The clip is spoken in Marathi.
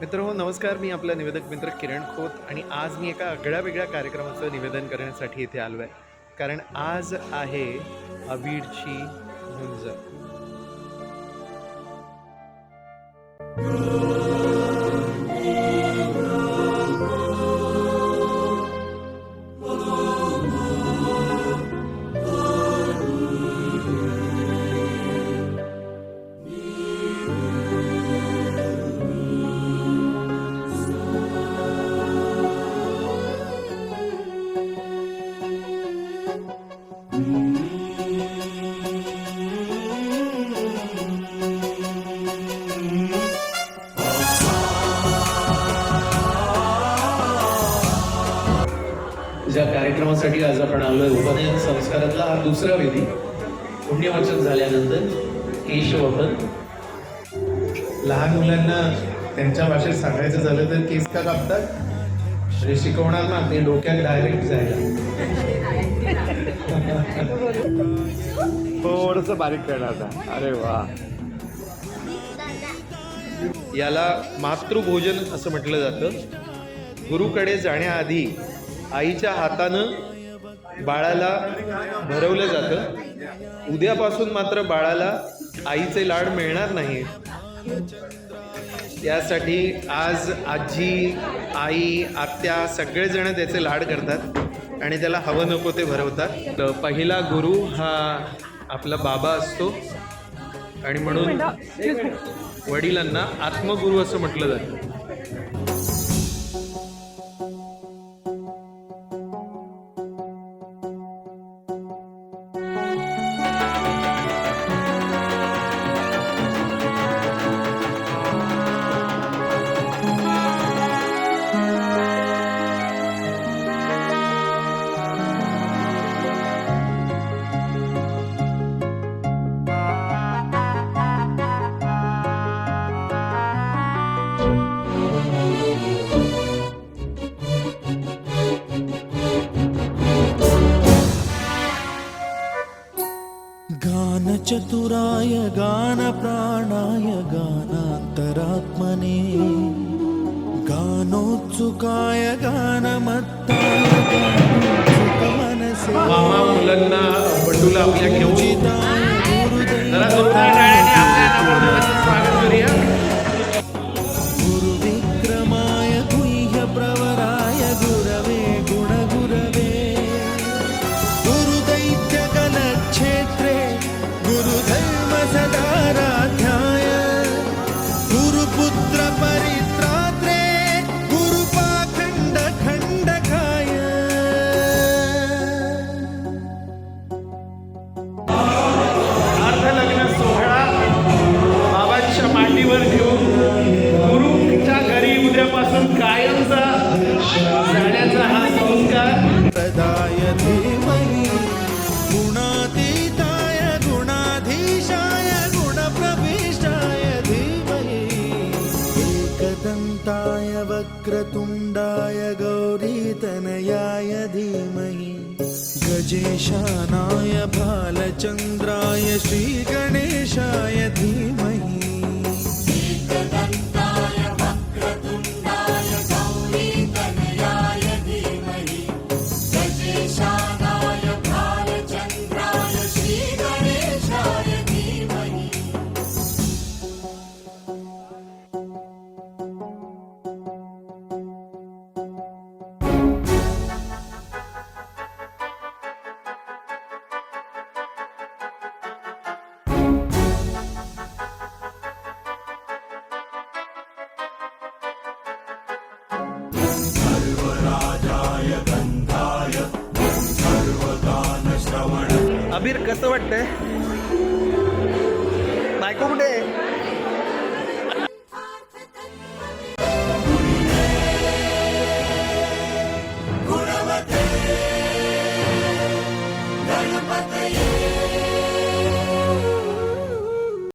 मित्रांनो नमस्कार. मी आपला निवेदक मित्र किरण खोत आणि आज मी एका आगळ्या वेगळ्या कार्यक्रमाचं निवेदन करण्यासाठी इथे आलो आहे. कारण आज आहे अबीरची झुंज. ज्या कार्यक्रमासाठी आज आपण आलोय, उपनयन संस्कारातला हा दुसरा विधी. पुण्यवाचन झाल्यानंतर केशवपन. लहान मुलांना त्यांच्या भाषेत सांगायचं झालं तर केस का कापतात, म्हणजे शिकवणार ना ते डोक्यात डायरेक्ट जायला. थोडस बारीक करणार. अरे वा. याला मातृभोजन असं म्हटलं जातं. गुरुकडे जाण्याआधी आईच्या हातानं बाळाला भरवलं जातं. उद्यापासून मात्र बाळाला आईचे लाड मिळणार नाही. त्यासाठी आज आजी, आई, आत्या सगळेजण त्याचे लाड करतात आणि त्याला हवं नको ते भरवतात. तर पहिला गुरु हा आपला बाबा असतो आणि म्हणून वडिलांना आत्मगुरु असं म्हटलं जातं. चतुराय गान प्राणाय गानांतरात्मने गानोत्सुकाय गानमत्ताय मनसे मामा मुलांना बंडूला आपल्या घेऊन जरा जोरदार टाळ्यांनी आपल्या नवरदेवाचं स्वागत करूया. गुरुविक्रमाय गुह्य प्रवराय गुरवे गुणगुरवे गुरुदैत्य गलक्षेत्रे गुरुधर्म सदाराध्याय गुरुपुत्र परित्रात्रे गुरुपाखंड खंडकाय. अर्धलग्न सोहळा बाबांच्या मांडीवर ठेवून गुरुच्या घरी उद्यापासून कायमचा जाण्याचा हा संस्कार. प्रदाय धीमहि गुणातीताय गुणाधीशाय गुणप्रविष्टाय धीमहि एकदन्ताय वक्रतुण्डाय गौरीतनयाय धीमहि गजेशानाय भालचन्द्राय श्रीगणेशाय धीमहि. अबीर कसं वाटतंय? बायको कुठे?